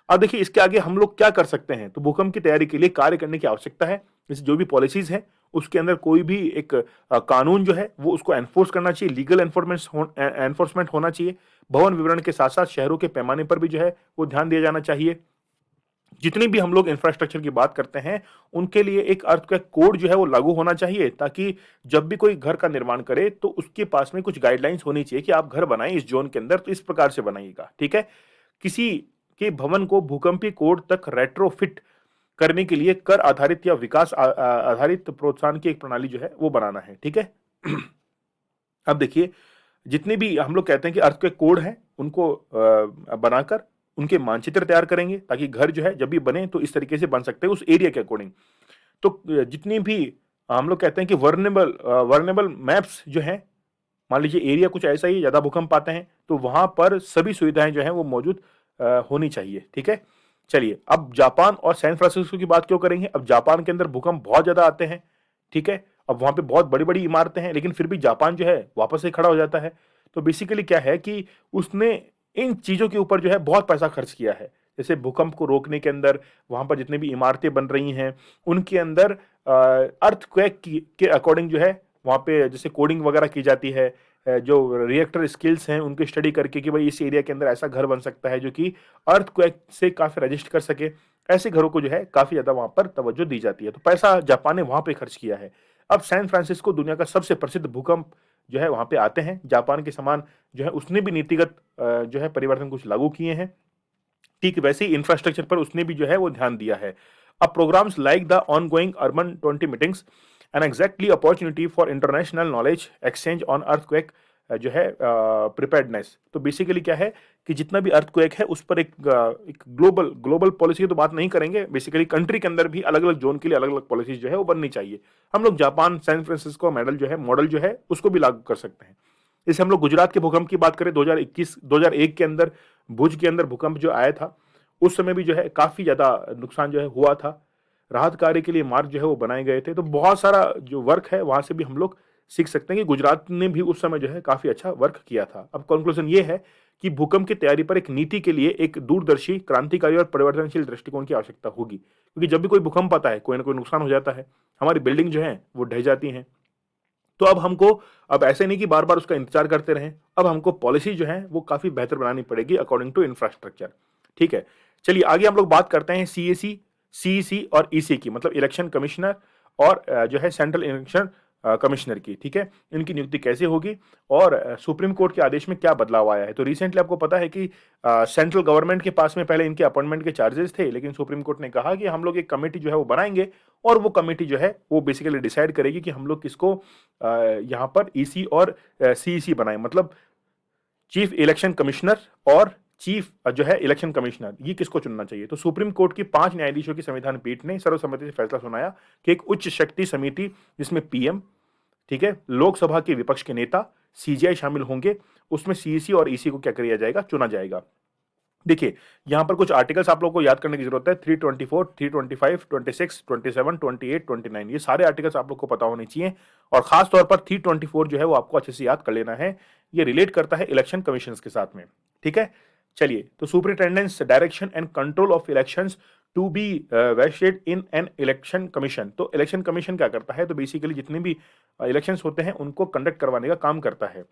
अब देखिए इसके आगे हम लोग क्या कर सकते हैं। तो भूकंप की तैयारी के लिए कार्य करने की आवश्यकता है। जैसे जो भी पॉलिसीज है उसके अंदर कोई भी एक कानून जो है वो उसको एनफोर्स करना चाहिए, लीगल एनफोर्समेंट होना चाहिए। भवन विवरण के साथ साथ शहरों के पैमाने पर भी जो है वो ध्यान दिया जाना चाहिए। जितनी भी हम लोग इंफ्रास्ट्रक्चर की बात करते हैं उनके लिए एक अर्थक्वेक कोड जो है वो लागू होना चाहिए, ताकि जब भी कोई घर का निर्माण करे तो उसके पास में कुछ गाइडलाइंस होनी चाहिए कि आप घर बनाएं इस जोन के अंदर तो इस प्रकार से बनाइएगा, ठीक है। किसी के भवन को भूकंपीय कोड तक रेट्रोफिट करने के लिए कर आधारित या विकास आधारित प्रोत्साहन की एक प्रणाली जो है वो बनाना है, ठीक है। अब देखिए जितने भी हम लोग कहते हैं कि अर्थक्वेक कोड है उनको बनाकर उनके मानचित्र तैयार करेंगे, ताकि घर जो है जब भी बने तो इस तरीके से बन सकते हैं उस एरिया के अकॉर्डिंग। तो जितनी भी हम लोग कहते हैं कि वर्नेबल मैप्स जो हैं, मान लीजिए एरिया कुछ ऐसा ही ज्यादा भूकंप आते हैं तो वहां पर सभी सुविधाएं जो है वो मौजूद होनी चाहिए, ठीक है। चलिए अब जापान और सैन फ्रांसिस्को की बात क्यों करेंगे। अब जापान के अंदर भूकंप बहुत ज्यादा आते हैं, ठीक है। अब वहां पे बहुत बड़ी बड़ी इमारतें हैं, लेकिन फिर भी जापान जो है वापस से खड़ा हो जाता है। तो बेसिकली क्या है कि उसने इन चीजों के ऊपर जो है बहुत पैसा खर्च किया है। जैसे भूकंप को रोकने के अंदर वहां पर जितने भी इमारतें बन रही हैं उनके अंदर अर्थक्वेक के अकॉर्डिंग जो है वहां पे जैसे कोडिंग वगैरह की जाती है, जो रिएक्टर स्किल्स हैं उनकी स्टडी करके कि भाई इस एरिया के अंदर ऐसा घर बन सकता है जो कि अर्थक्वेक से काफी रजिस्ट कर सके। ऐसे घरों को जो है काफी ज्यादा वहां पर तवज्जो दी जाती है। तो पैसा जापान ने वहां पे खर्च किया है। अब सैन फ्रांसिस्को दुनिया का सबसे प्रसिद्ध भूकंप जो है वहां पे आते हैं। जापान के समान जो है उसने भी नीतिगत जो है परिवर्तन कुछ लागू किए हैं, ठीक वैसे ही इंफ्रास्ट्रक्चर पर उसने भी जो है वो ध्यान दिया है। अब programs like the ongoing urban 20 meetings and exactly opportunity for international knowledge exchange on earthquake जो है प्रिपेयर्डनेस। तो बेसिकली क्या है कि जितना भी अर्थक्वेक है उस पर एक ग्लोबल ग्लोबल पॉलिसी की तो बात नहीं करेंगे, बेसिकली कंट्री के अंदर भी अलग अलग जोन के लिए अलग अलग पॉलिसीज जो है वो बननी चाहिए। हम लोग जापान सैन फ्रांसिस्को मॉडल जो है उसको भी लागू कर सकते हैं। जैसे हम लोग गुजरात के भूकंप की बात करें, 2001 के अंदर भुज के अंदर भूकंप जो आया था, उस समय भी जो है काफी ज्यादा नुकसान जो है हुआ था। राहत कार्य के लिए मार्ग जो है वो बनाए गए थे। तो बहुत सारा जो वर्क है वहां से भी हम लोग सीख सकते हैं कि गुजरात ने भी उस समय जो है काफी अच्छा वर्क किया था। अब कंक्लूजन ये है कि भूकंप की तैयारी पर एक नीति के लिए एक दूरदर्शी, क्रांतिकारी और परिवर्तनशील दृष्टिकोण की आवश्यकता होगी, क्योंकि जब भी कोई भूकंप आता है कोई ना कोई नुकसान हो जाता है, हमारी बिल्डिंग जो है वो ढह जाती हैं। तो अब ऐसे नहीं कि बार बार उसका इंतजार करते रहें, अब हमको पॉलिसी जो है वो काफी बेहतर बनानी पड़ेगी अकॉर्डिंग टू इंफ्रास्ट्रक्चर। ठीक है, चलिए आगे हम लोग बात करते हैं सीएसी, सीईसी और ईसी की, मतलब इलेक्शन कमिश्नर और जो है सेंट्रल इलेक्शन कमिश्नर की। ठीक है, इनकी नियुक्ति कैसे होगी और सुप्रीम कोर्ट के आदेश में क्या बदलाव आया है। तो रिसेंटली आपको पता है कि सेंट्रल गवर्नमेंट के पास में पहले इनके अपॉइंटमेंट के चार्जेस थे, लेकिन सुप्रीम कोर्ट ने कहा कि हम लोग एक कमेटी जो है वो बनाएंगे और वो कमेटी जो है वो बेसिकली डिसाइड करेगी कि हम लोग किसको यहाँ पर ईसी और सीईसी बनाए, मतलब चीफ इलेक्शन कमिश्नर और चीफ जो है इलेक्शन कमिश्नर, ये किसको चुनना चाहिए। तो सुप्रीम कोर्ट की 5 न्यायाधीशों की संविधान पीठ ने सर्वसम्मति से फैसला सुनाया कि एक उच्च शक्ति समिति जिसमें पीएम, ठीक है, लोकसभा के विपक्ष के नेता, सीजीआई शामिल होंगे, उसमें सीईसी और ईसी को क्या किया जाएगा, चुना जाएगा। देखिए यहां पर कुछ आर्टिकल्स आप लोगों को याद करने की जरूरत है, 324, 325, 26, 27, 28, 29, ये सारे आर्टिकल्स आप लोग को पता होने चाहिए। और खास तौर पर 324 जो है वो आपको अच्छे से याद कर लेना है, ये रिलेट करता है इलेक्शन कमीशन के साथ में। ठीक है, चलिए, तो superintendence direction and control of elections to be vested in an election commission. तो इलेक्शन कमीशन क्या करता है, तो बेसिकली जितने भी इलेक्शंस होते हैं उनको कंडक्ट करवाने का काम करता है।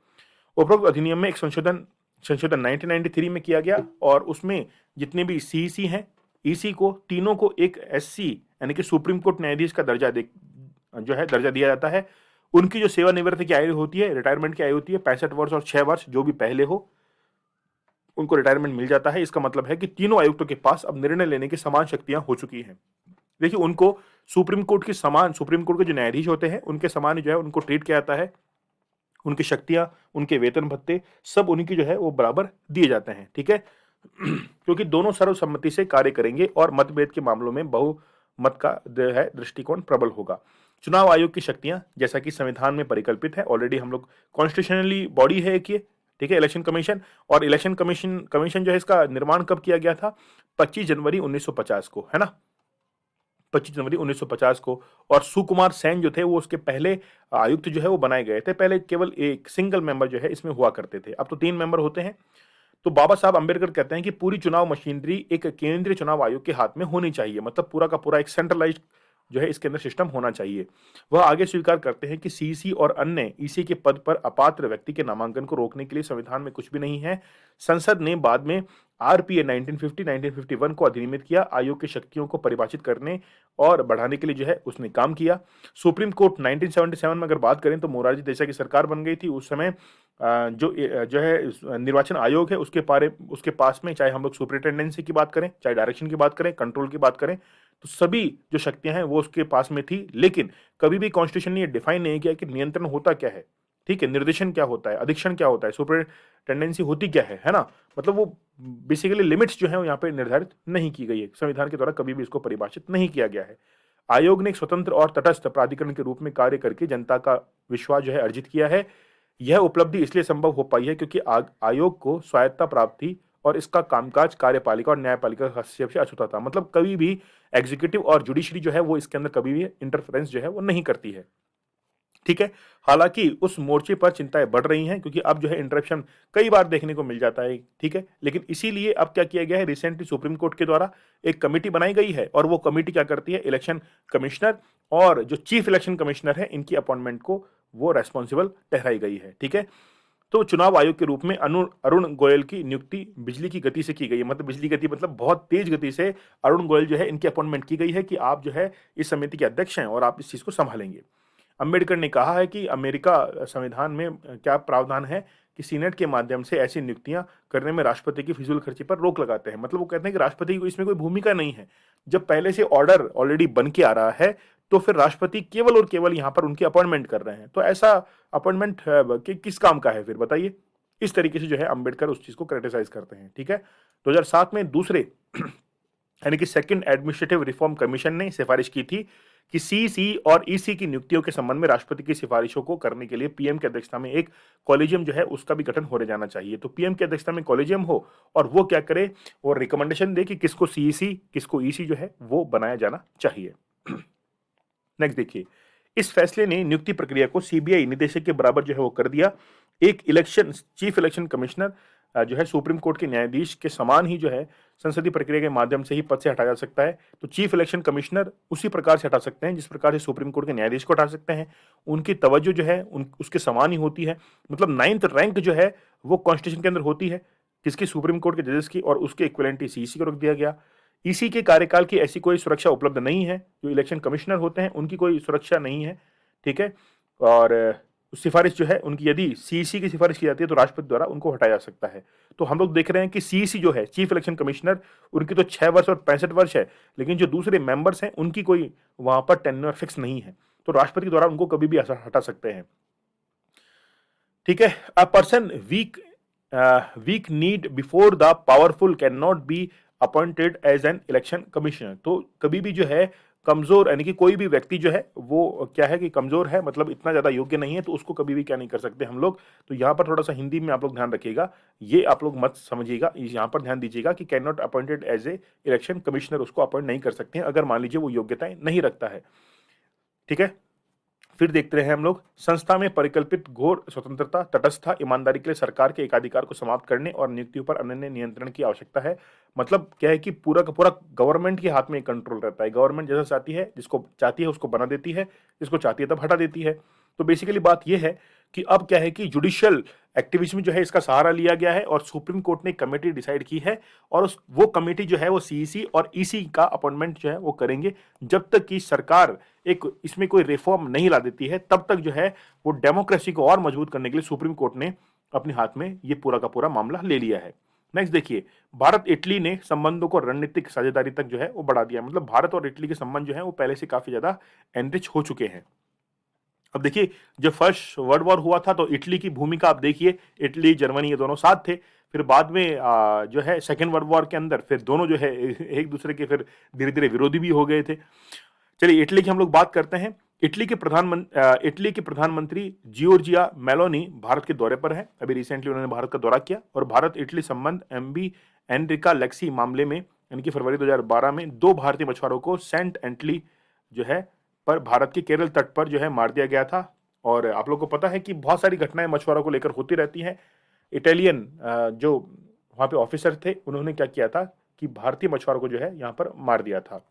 उपरोक्त अधिनियम में एक संशोधन 1993 में किया गया और उसमें जितने भी सीईसी हैं, ईसी को तीनों को एक एससी यानी कि सुप्रीम कोर्ट न्यायाधीश का दर्जा दिया जाता है। उनकी जो सेवानिवृत्ति की आयु होती है, रिटायरमेंट की आयु होती है 65 वर्ष और 6 वर्ष, जो भी पहले हो उनको रिटायरमेंट मिल जाता है। इसका मतलब है कि तीनों आयुक्तों के पास अब निर्णय लेने की समान शक्तियां हो चुकी हैं। देखिए, उनको सुप्रीम कोर्ट के जो न्यायाधीश होते हैं उनके समान जो है उनको ट्रीट किया जाता है। उनकी शक्तियां, उनके वेतन भत्ते सब उनकी जो है वो बराबर दिए जाते हैं। ठीक है, क्योंकि दोनों सर्वसम्मति से कार्य करेंगे और मतभेद के मामलों में बहुमत का जो है दृष्टिकोण प्रबल होगा। चुनाव आयोग की शक्तियां जैसा कि संविधान में परिकल्पित है, ऑलरेडी हम लोग कॉन्स्टिट्यूशनली बॉडी है एक ये, ठीक है, इलेक्शन कमीशन। और इलेक्शन कमीशन जो है इसका निर्माण कब किया गया था, 25 जनवरी 1950 को, है ना, 25 जनवरी 1950 को। और सुकुमार सेन जो थे वो उसके पहले आयुक्त जो है वो बनाए गए थे। पहले केवल एक सिंगल मेंबर जो है इसमें हुआ करते थे, अब तो 3 मेंबर होते हैं। तो बाबा साहब अंबेडकर कहते हैं कि पूरी चुनाव मशीनरी एक केंद्रीय चुनाव आयोग के हाथ में होनी चाहिए, मतलब पूरा का पूरा एक सेंट्रलाइज्ड जो है इसके अंदर सिस्टम होना चाहिए। वह आगे स्वीकार करते हैं कि सीसी और अन्य ईसी के पद पर अपात्र व्यक्ति के नामांकन को रोकने के लिए संविधान में कुछ भी नहीं है। संसद ने बाद में आरपीए 1951 को अधिनियमित किया। आयोग की शक्तियों को परिभाषित करने और बढ़ाने के लिए जो है उसने काम किया। सुप्रीम कोर्ट 1977 में अगर बात करें तो मोरारजी देसाई की सरकार बन गई थी उस समय। जो है निर्वाचन आयोग है उसके पास में, चाहे हम लोग सुपरिटेंडेंसी की बात करें, चाहे डायरेक्शन की बात करें, कंट्रोल की बात करें, तो सभी जो शक्तियां हैं वो उसके पास में थी। लेकिन कभी भी कॉन्स्टिट्यूशन ने ये डिफाइन नहीं किया कि नियंत्रण होता क्या है, ठीक है, निर्देशन क्या होता है, अधीक्षण क्या होता है, सुपरिटेंडेंसी होती क्या है ना। मतलब वो बेसिकली लिमिट्स जो है यहाँ पे निर्धारित नहीं की गई है, संविधान के द्वारा कभी भी इसको परिभाषित नहीं किया गया है। आयोग ने एक स्वतंत्र और तटस्थ प्राधिकरण के रूप में कार्य करके जनता का विश्वास जो है अर्जित किया है। यह उपलब्धि इसलिए संभव हो पाई है क्योंकि आयोग को स्वायत्ता प्राप्त थी और इसका कामकाज कार्यपालिका और न्यायपालिका के हस्तक्षेप से अछूता था। मतलब कभी भी एग्जीक्यूटिव और जुडिशरी जो है वो इसके अंदर कभी भी इंटरफेरेंस जो है वो नहीं करती है। ठीक है, हालांकि उस मोर्चे पर चिंताएं बढ़ रही हैं क्योंकि अब जो है इंटरप्शन कई बार देखने को मिल जाता है। ठीक है, लेकिन इसीलिए अब क्या किया गया है, रिसेंटली सुप्रीम कोर्ट के द्वारा एक कमेटी बनाई गई है और वो कमेटी क्या करती है, इलेक्शन कमिश्नर और जो चीफ इलेक्शन कमिश्नर है इनकी अपॉइंटमेंट को वो रेस्पॉन्सिबल ठहराई गई है। ठीक है, तो चुनाव आयोग के रूप में अरुण गोयल की नियुक्ति बिजली की गति से की गई है। मतलब बिजली गति मतलब बहुत तेज गति से अरुण गोयल जो है इनकी अपॉइंटमेंट की गई है कि आप जो है इस समिति के अध्यक्ष हैं और आप इस चीज को संभालेंगे। अंबेडकर ने कहा है कि अमेरिका संविधान में क्या प्रावधान है कि सीनेट के माध्यम से ऐसी नियुक्तियां करने में राष्ट्रपति की फिजूल खर्ची पर रोक लगाते हैं। मतलब वो कहते हैं कि राष्ट्रपति को इसमें कोई भूमिका नहीं है। जब पहले से ऑर्डर ऑलरेडी बन के आ रहा है तो फिर राष्ट्रपति केवल और केवल यहाँ पर उनकी अपॉइंटमेंट कर रहे हैं। तो ऐसा अपॉइंटमेंट किस काम का है फिर बताइए। इस तरीके से जो है अंबेडकर उस चीज को क्रिटिसाइज करते हैं। ठीक है, 2007 में दूसरे यानी कि सेकंड एडमिनिस्ट्रेटिव रिफॉर्म कमीशन ने सिफारिश की थी कि सीसी और ईसी की नियुक्तियों के संबंध में राष्ट्रपति की सिफारिशों को करने के लिए पीएम की अध्यक्षता में एक कॉलेजियम जो है उसका भी गठन हो जाना चाहिए। तो पीएम की अध्यक्षता में कॉलेजियम हो और वो क्या करे, और रिकमेंडेशन दे कि किसको सीईसी किसको ईसी जो है वो बनाया जाना चाहिए। नेक्स्ट देखिए, इस फैसले ने नियुक्ति प्रक्रिया को सीबीआई निदेशक के बराबर जो है वो कर दिया। एक चीफ इलेक्शन कमिश्नर जो है सुप्रीम कोर्ट के न्यायाधीश के समान ही जो है संसदीय प्रक्रिया के माध्यम से ही पद से हटाया जा सकता है। तो चीफ इलेक्शन कमिश्नर उसी प्रकार से हटा सकते हैं जिस प्रकार से सुप्रीम कोर्ट के न्यायाधीश को हटा सकते हैं। उनकी तवज्जो जो है उसके समान ही होती है। मतलब 9th रैंक जो है वो कॉन्स्टिट्यूशन के अंदर होती है किसकी, सुप्रीम कोर्ट के जजेस की, और उसके इक्विवेलेंट सीईसी को रख दिया गया। ईसी के कार्यकाल की ऐसी कोई सुरक्षा उपलब्ध नहीं है। जो इलेक्शन कमिश्नर होते हैं उनकी कोई सुरक्षा नहीं है। ठीक है, और सिफारिश जो है उनकी यदि सीईसी की सिफारिश की जाती है तो राष्ट्रपति द्वारा उनको हटाया जा सकता है। तो हम लोग देख रहे हैं कि सीईसी जो है चीफ इलेक्शन कमिश्नर, उनकी तो 6 वर्ष और 65 वर्ष है, लेकिन जो दूसरे मेंबर्स हैं उनकी कोई वहां पर टेन्योर फिक्स नहीं है। तो राष्ट्रपति द्वारा उनको कभी भी हटा सकते हैं। ठीक है, a person weak need before the powerful can not be appointed as an election commissioner. तो कभी भी जो है कमजोर यानी कि कोई भी व्यक्ति जो है वो क्या है कि कमजोर है, मतलब इतना ज्यादा योग्य नहीं है, तो उसको कभी भी क्या नहीं कर सकते हम लोग। तो यहाँ पर थोड़ा सा हिंदी में आप लोग ध्यान रखिएगा, ये आप लोग मत समझिएगा, यहाँ पर ध्यान दीजिएगा कि can not appointed as a election commissioner, उसको अपॉइंट नहीं कर सकते हैं अगर मान लीजिए वो योग्यताएं नहीं रखता है। ठीक है, फिर देखते हैं हम लोग, संस्था में परिकल्पित घोर स्वतंत्रता, तटस्थता, ईमानदारी के लिए सरकार के एकाधिकार को समाप्त करने और नियुक्तियों पर अनन्य नियंत्रण की आवश्यकता है। मतलब क्या है कि पूरा का पूरा गवर्नमेंट के हाथ में कंट्रोल रहता है। गवर्नमेंट जैसा चाहती है, जिसको चाहती है उसको बना देती है, जिसको चाहती है तब हटा देती है। तो बेसिकली बात यह है कि अब क्या है कि जुडिशियल एक्टिविज्म जो है इसका सहारा लिया गया है और सुप्रीम कोर्ट ने कमेटी डिसाइड की है, और वो कमेटी जो है वो सीईसी और ईसी का अपॉइंटमेंट जो है वो करेंगे। जब तक कि सरकार एक इसमें कोई रिफॉर्म नहीं ला देती है तब तक जो है वो डेमोक्रेसी को और मजबूत करने के लिए सुप्रीम कोर्ट ने अपने हाथ में ये पूरा का पूरा मामला ले लिया है। नेक्स्ट देखिए, भारत इटली ने संबंधों को रणनीतिक साझेदारी तक जो है वो बढ़ा दिया। मतलब भारत और इटली के संबंध जो है वो पहले से काफी ज्यादा एनरिच हो चुके हैं। अब देखिए, जब फर्स्ट वर्ल्ड वॉर हुआ था तो इटली की भूमिका आप देखिए, इटली जर्मनी ये दोनों साथ थे। फिर बाद में जो है सेकेंड वर्ल्ड वॉर के अंदर फिर दोनों जो है एक दूसरे के फिर धीरे धीरे विरोधी भी हो गए थे। चलिए इटली की हम लोग बात करते हैं। इटली के प्रधानमंत्री जियोर्जिया मेलोनी भारत के दौरे पर है। अभी रिसेंटली उन्होंने भारत का दौरा किया और भारत इटली संबंध एमबी एनरिका लेक्सी मामले में यानी कि फरवरी 2012 में 2 भारतीय मछुआरों को सेंट एंटली जो है पर भारत के केरल तट पर जो है मार दिया गया था। और आप लोगों को पता है कि बहुत सारी घटनाएं मछुआरों को लेकर होती रहती हैं। इटालियन जो वहां पे ऑफिसर थे उन्होंने क्या किया था कि भारतीय मछुआरों को जो है यहाँ पर मार दिया था,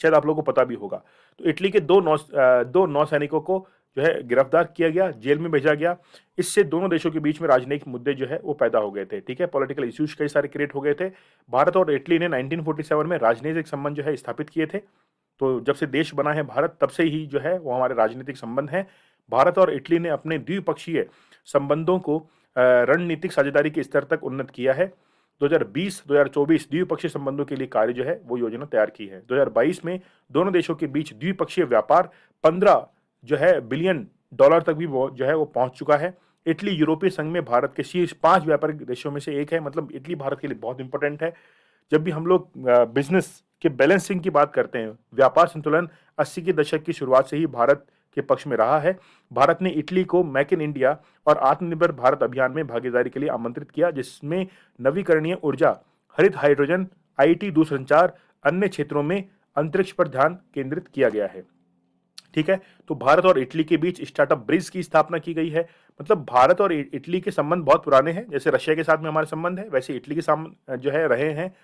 शायद आप लोगों को पता भी होगा। तो इटली के दो नौसैनिकों को जो है गिरफ्तार किया गया, जेल में भेजा गया। इससे दोनों देशों के बीच में राजनयिक मुद्दे जो है वो पैदा हो गए थे। ठीक है, पॉलिटिकल इश्यूज कई सारे क्रिएट हो गए थे। भारत और इटली ने 1947 में राजनीतिक संबंध जो है स्थापित किए थे। तो जब से देश बना है भारत तब से ही जो है वो हमारे राजनीतिक संबंध हैं। भारत और इटली ने अपने द्विपक्षीय संबंधों को रणनीतिक साझेदारी के स्तर तक उन्नत किया है। 2020-2024 द्विपक्षीय संबंधों के लिए कार्य जो है वो योजना तैयार की है। 2022 में दोनों देशों के बीच द्विपक्षीय व्यापार 15 जो है बिलियन डॉलर तक भी वो जो है वो पहुंच चुका है। इटली यूरोपीय संघ में भारत के शीर्ष 5 व्यापारिक देशों में से एक है। मतलब इटली भारत के लिए बहुत इंपॉर्टेंट है। जब भी हम लोग बिजनेस के बैलेंसिंग की बात करते हैं, व्यापार संतुलन 80 के दशक की शुरुआत से ही भारत के पक्ष में रहा है। भारत ने इटली को मेक इन इंडिया और आत्मनिर्भर भारत अभियान में भागीदारी के लिए आमंत्रित किया, जिसमें नवीकरणीय ऊर्जा, हरित हाइड्रोजन, आईटी, दूरसंचार, अन्य क्षेत्रों में अंतरिक्ष पर ध्यान केंद्रित किया गया है। ठीक है, तो भारत और इटली के बीच स्टार्टअप ब्रिज की स्थापना की गई है। मतलब भारत और इटली के संबंध बहुत पुराने हैं। जैसे रशिया के साथ में हमारे संबंध है वैसे इटली के साथ जो है रहे हैं।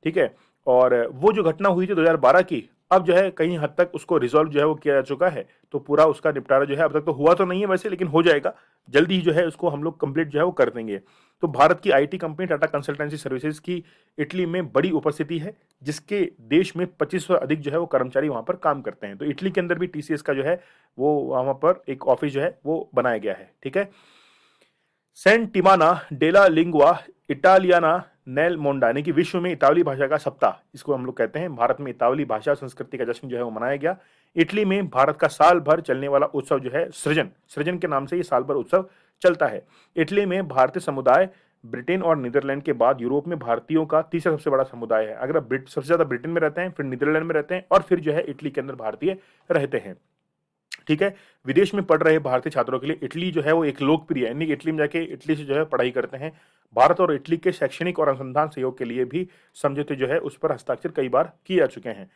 ठीक है, और वो जो घटना हुई थी 2012 की, अब जो है कहीं हद तक उसको रिजॉल्व जो है वो किया जा चुका है। तो पूरा उसका निपटारा जो है अब तक तो हुआ तो नहीं है वैसे, लेकिन हो जाएगा जल्दी ही जो है उसको हम लोग कंप्लीट जो है वो कर देंगे। तो भारत की IT company Tata consultancy services की इटली में बड़ी उपस्थिति है, जिसके देश में 2500 से अधिक जो है वो कर्मचारी वहां पर काम करते हैं। तो इटली के अंदर भी टीसीएस का जो है वो वहां पर एक ऑफिस जो है वो बनाया गया है। ठीक है, सेंट टिमाना डेला लिंगुआ इटालियाना नेल मोंडानी की विश्व में इतालवी भाषा का सप्ताह, इसको हम लोग कहते हैं, भारत में इतालवी भाषा और संस्कृति का जश्न जो है वो मनाया गया। इटली में भारत का साल भर चलने वाला उत्सव जो है सृजन, सृजन के नाम से ये साल भर उत्सव चलता है। इटली में भारतीय समुदाय ब्रिटेन और नीदरलैंड के बाद यूरोप में भारतीयों का तीसरा सबसे बड़ा समुदाय है। अगर सबसे ज्यादा ब्रिटेन में रहते हैं, फिर नीदरलैंड में रहते हैं और फिर जो है इटली के अंदर भारतीय रहते हैं। ठीक है। विदेश में पढ़ रहे भारतीय छात्रों के लिए इटली जो है वो एक लोकप्रिय, यानी इटली में जाके इटली से जो है पढ़ाई करते हैं। भारत और इटली के शैक्षणिक और अनुसंधान सहयोग के लिए भी समझौते जो है उस पर हस्ताक्षर कई बार किए जा चुके हैं।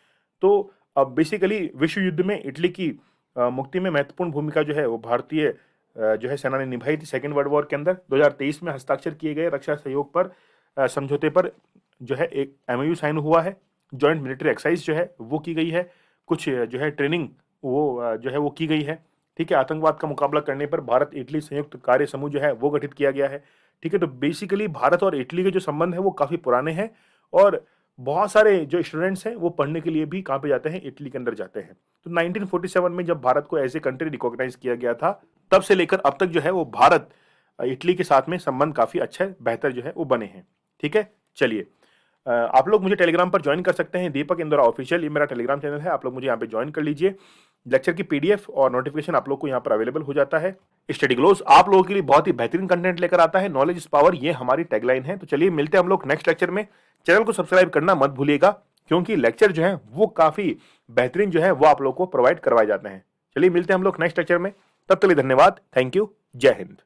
तो अब बेसिकली विश्व युद्ध में इटली की मुक्ति में महत्वपूर्ण भूमिका जो है वो भारतीय जो है सेना ने निभाई थी। सेकेंड वर्ल्ड वॉर के अंदर 2023 में हस्ताक्षर किए गए रक्षा सहयोग पर समझौते पर जो है एक एमओयू साइन हुआ है। जॉइंट मिलिट्री एक्सरसाइज जो है वो की गई है। कुछ जो है ट्रेनिंग वो जो है वो की गई है। ठीक है। आतंकवाद का मुकाबला करने पर भारत इटली संयुक्त कार्य समूह जो है वो गठित किया गया है। ठीक है। तो बेसिकली भारत और इटली के जो संबंध है वो काफी पुराने हैं और बहुत सारे जो स्टूडेंट्स हैं वो पढ़ने के लिए भी कहाँ पे जाते हैं, इटली के अंदर जाते हैं। तो 1947 में जब भारत को एज ए कंट्री रिकॉग्नाइज किया गया था, तब से लेकर अब तक जो है वो भारत इटली के साथ में संबंध काफी अच्छे बेहतर जो है वो बने हैं। ठीक है। चलिए, आप लोग मुझे टेलीग्राम पर ज्वाइन कर सकते हैं, दीपक इंदौरा ऑफिशियल, ये मेरा टेलीग्राम चैनल है। आप लोग मुझे यहाँ पे ज्वाइन कर लीजिए। लेक्चर की पीडीएफ और नोटिफिकेशन आप लोग को यहाँ पर अवेलेबल हो जाता है। स्टडी ग्लोस आप लोगों के लिए बहुत ही बेहतरीन कंटेंट लेकर आता है। नॉलेज इज पावर, ये हमारी टैगलाइन है। तो चलिए मिलते हैं हम लोग नेक्स्ट लेक्चर में। चैनल को सब्सक्राइब करना मत भूलिएगा, क्योंकि लेक्चर जो है वो काफी बेहतरीन जो है वो आप लोग को प्रोवाइड करवाए जाते हैं। चलिए मिलते हैं हम लोग नेक्स्ट लेक्चर में। तब तक के लिए धन्यवाद। Thank you. जय हिंद।